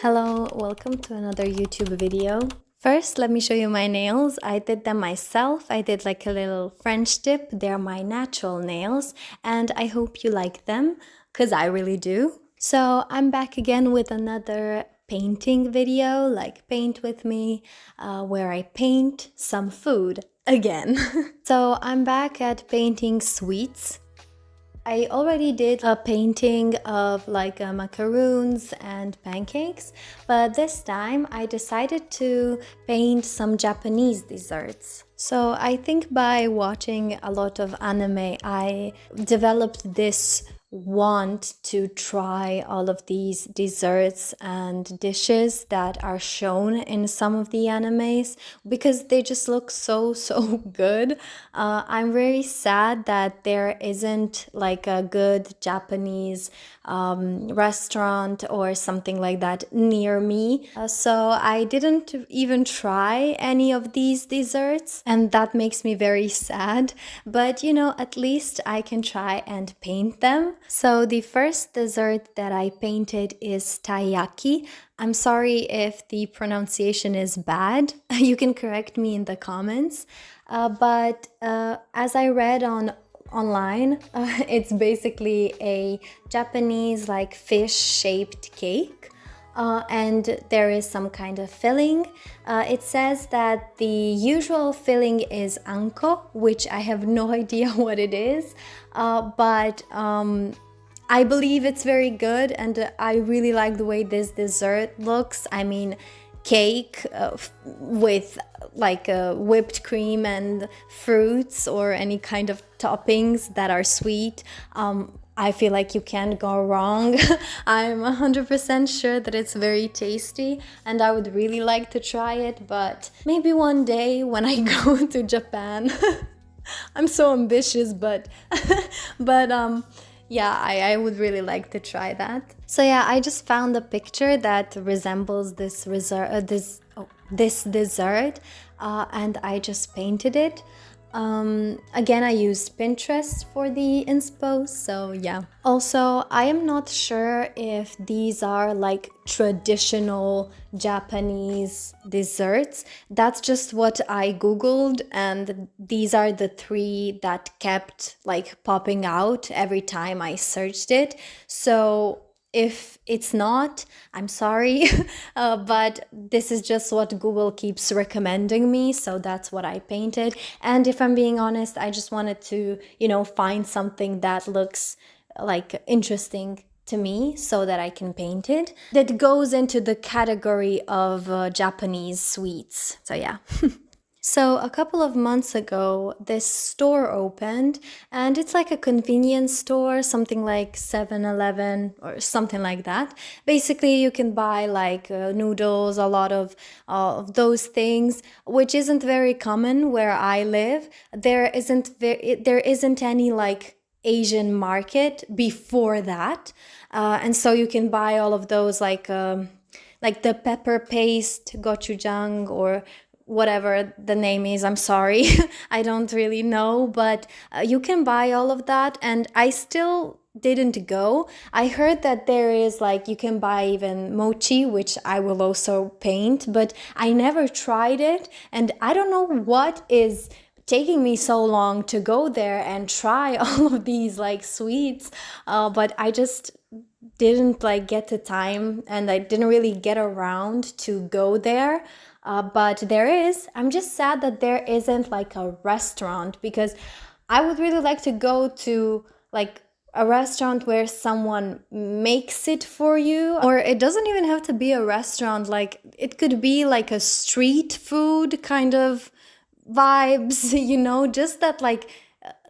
Hello, welcome to another YouTube video. First, let me show you my nails. I did them myself. I did like a little French tip. They're my natural nails and I hope you like them because I really do. So I'm back again with another painting video like Paint With Me, where I paint some food again. So I'm back at painting sweets. I already did a painting of like macaroons and pancakes, but this time I decided to paint some Japanese desserts. So I think by watching a lot of anime, I developed this want to try all of these desserts and dishes that are shown in some of the animes because they just look so good. I'm very sad that there isn't like a good Japanese restaurant or something like that near me, so I didn't even try any of these desserts and that makes me very sad, but you know, at least I can try and paint them. So the first dessert that I painted is taiyaki. I'm sorry if the pronunciation is bad. You can correct me in the comments. But as I read online, it's basically a Japanese like fish-shaped cake. And there is some kind of filling. It says that the usual filling is anko, which I have no idea what it is, but I believe it's very good and I really like the way this dessert looks. I mean, cake with like whipped cream and fruits or any kind of toppings that are sweet. I feel like you can't go wrong. I'm 100% sure that it's very tasty and I would really like to try it, but maybe one day when I go to Japan. I'm so ambitious, but yeah, I would really like to try that. So yeah, I just found a picture that resembles this dessert, and I just painted it. Again, I used Pinterest for the inspo, so yeah. Also, I am not sure if these are like traditional Japanese desserts. That's just what I googled and these are the three that kept like popping out every time I searched it. So if it's not, I'm sorry, but this is just what Google keeps recommending me, so that's what I painted. And if I'm being honest, I just wanted to, you know, find something that looks like interesting to me so that I can paint it, that goes into the category of Japanese sweets. So yeah. So a couple of months ago, this store opened and it's like a convenience store, something like 7-Eleven or something like that. Basically, you can buy like noodles, a lot of those things, which isn't very common where I live. There isn't any like Asian market before that. And so you can buy all of those like the pepper paste, gochujang, or whatever the name is. I'm sorry, I don't really know, but you can buy all of that and I still didn't go. I heard that there is like you can buy even mochi, which I will also paint, but I never tried it and I don't know what is taking me so long to go there and try all of these like sweets, but I just didn't like get the time and I didn't really get around to go there. But there is. I'm just sad that there isn't like a restaurant because I would really like to go to like a restaurant where someone makes it for you, or it doesn't even have to be a restaurant, like it could be like a street food kind of vibes, you know, just that like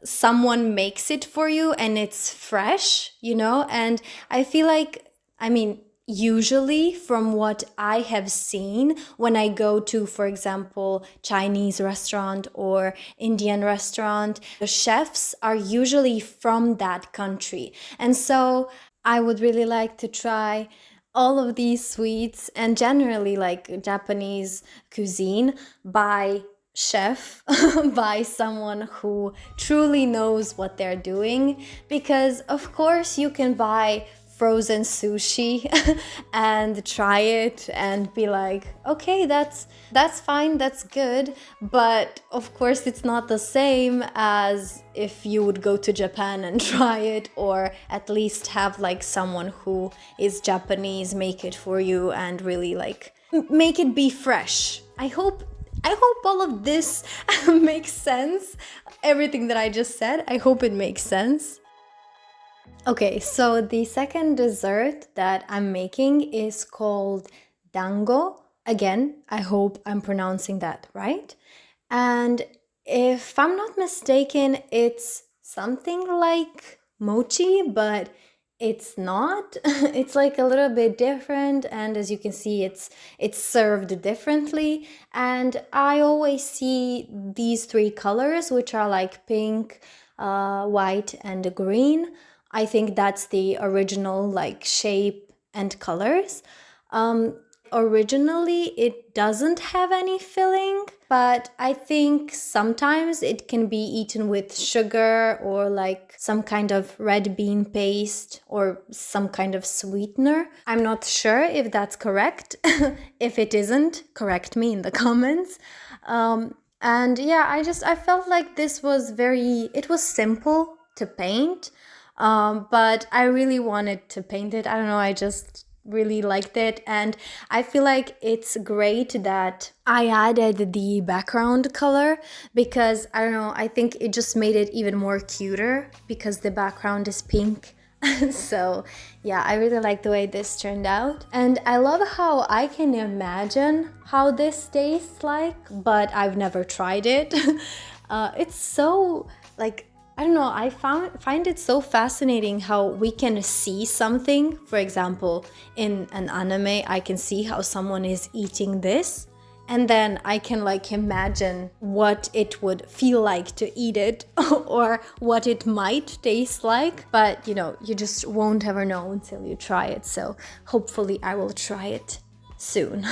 someone makes it for you and it's fresh, you know. And I feel like, I mean, usually from what I have seen when I go to, for example, Chinese restaurant or Indian restaurant, the chefs are usually from that country. And so I would really like to try all of these sweets and generally like Japanese cuisine by chef by someone who truly knows what they're doing, because of course you can buy frozen sushi and try it and be like, okay, that's fine, that's good. But of course it's not the same as if you would go to Japan and try it, or at least have like someone who is Japanese make it for you and really like make it be fresh. I hope all of this makes sense. Everything that I just said, I hope it makes sense. Okay, so the second dessert that I'm making is called dango. Again, I hope I'm pronouncing that right. And if I'm not mistaken, it's something like mochi, but it's not. It's like a little bit different, and as you can see, it's served differently. And I always see these three colors, which are like pink, white, and green. I think that's the original like shape and colors. Originally it doesn't have any filling, but I think sometimes it can be eaten with sugar or like some kind of red bean paste or some kind of sweetener. I'm not sure if that's correct. If it isn't, correct me in the comments. And yeah, I felt like this was it was simple to paint. But I really wanted to paint it. I don't know, I just really liked it, and I feel like it's great that I added the background color, because I don't know, I think it just made it even more cuter because the background is pink. So yeah, I really like the way this turned out, and I love how I can imagine how this tastes like, but I've never tried it. It's so like, I don't know, I find it so fascinating how we can see something. For example, in an anime, I can see how someone is eating this, and then I can like imagine what it would feel like to eat it or what it might taste like. But you know, you just won't ever know until you try it. So hopefully I will try it soon.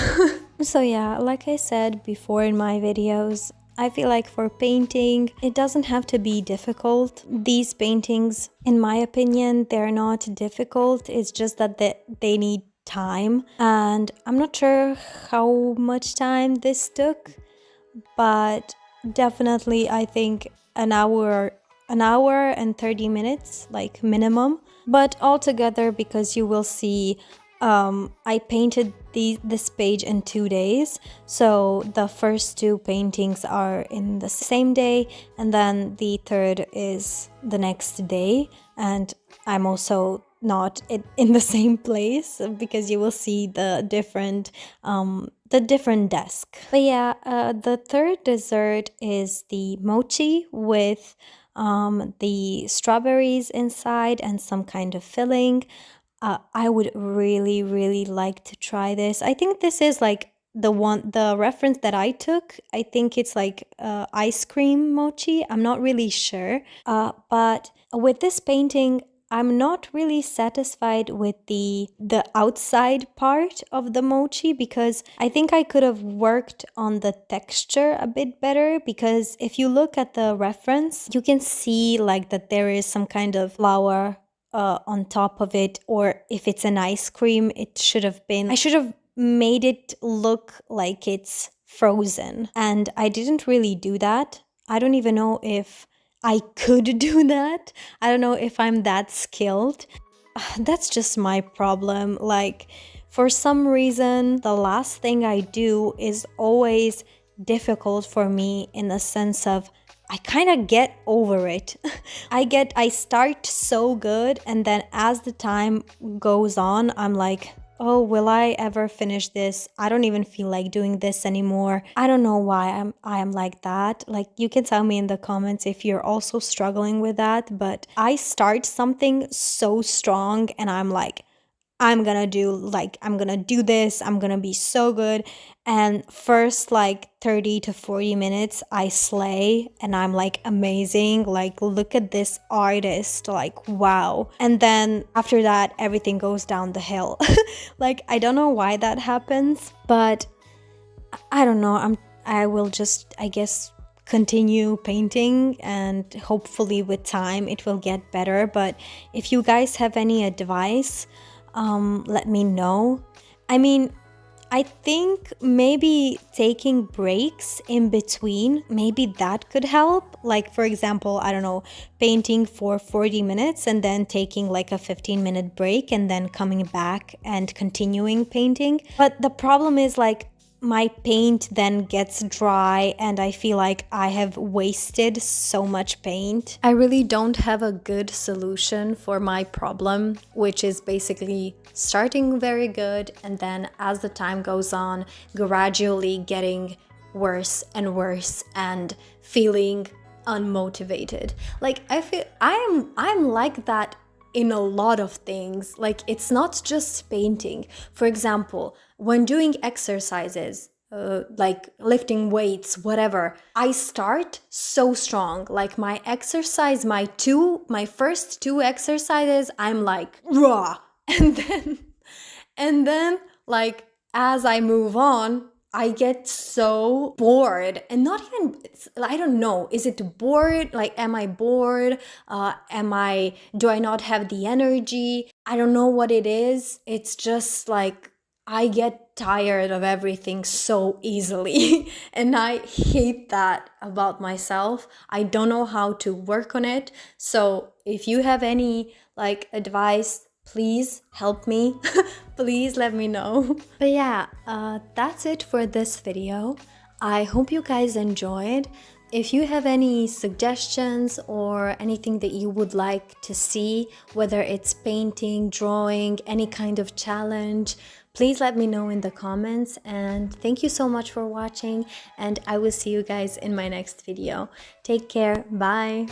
So yeah, like I said before in my videos, I feel like for painting, it doesn't have to be difficult. These paintings, in my opinion, they're not difficult. It's just that they need time. And I'm not sure how much time this took, but definitely I think an hour and 30 minutes, like minimum. But altogether, because you will see, I painted this page in 2 days. So the first two paintings are in the same day, and then the third is the next day. And I'm also not in the same place, because you will see the different desk. But yeah, the third dessert is the mochi with the strawberries inside and some kind of filling. I would really, really like to try this. I think this is like the reference that I took. I think it's like ice cream mochi. I'm not really sure. But with this painting, I'm not really satisfied with the outside part of the mochi, because I think I could have worked on the texture a bit better, because if you look at the reference, you can see like that there is some kind of flour on top of it, or if it's an ice cream, I should have made it look like it's frozen, and I didn't really do that. I don't even know if I could do that. I don't know if I'm that skilled. That's just my problem. Like, for some reason, the last thing I do is always difficult for me, in the sense of I kind of get over it. I start so good, and then as the time goes on, I'm like, oh, will I ever finish this? I don't even feel like doing this anymore. I don't know why I am like that. Like, you can tell me in the comments if you're also struggling with that, but I start something so strong and I'm like, I'm gonna do this, I'm gonna be so good. And first like 30 to 40 minutes, I slay and I'm like amazing. Like, look at this artist, like, wow. And then after that, everything goes down the hill. Like, I don't know why that happens, but I don't know. I will just, I guess, continue painting, and hopefully with time it will get better. But if you guys have any advice, let me know. I mean, I think maybe taking breaks in between, maybe that could help. Like, for example, I don't know, painting for 40 minutes and then taking like a 15-minute break and then coming back and continuing painting. But the problem is, like, my paint then gets dry and I feel like I have wasted so much paint. I really don't have a good solution for my problem, which is basically starting very good and then as the time goes on, gradually getting worse and worse and feeling unmotivated. Like, I feel I'm like that in a lot of things. Like, it's not just painting. For example, when doing exercises, like lifting weights, whatever, I start so strong. Like, my exercise, my first two exercises, I'm like raw, and then like as I move on, I get so bored, and not even, I don't know, is it bored? Like, am I bored? Do I not have the energy? I don't know what it is. It's just like I get tired of everything so easily. And I hate that about myself. I don't know how to work on it. So if you have any like advice, please help me. Please let me know. But yeah, that's it for this video. I hope you guys enjoyed. If you have any suggestions or anything that you would like to see, whether it's painting, drawing, any kind of challenge, please let me know in the comments. And thank you so much for watching, and I will see you guys in my next video. Take care. Bye.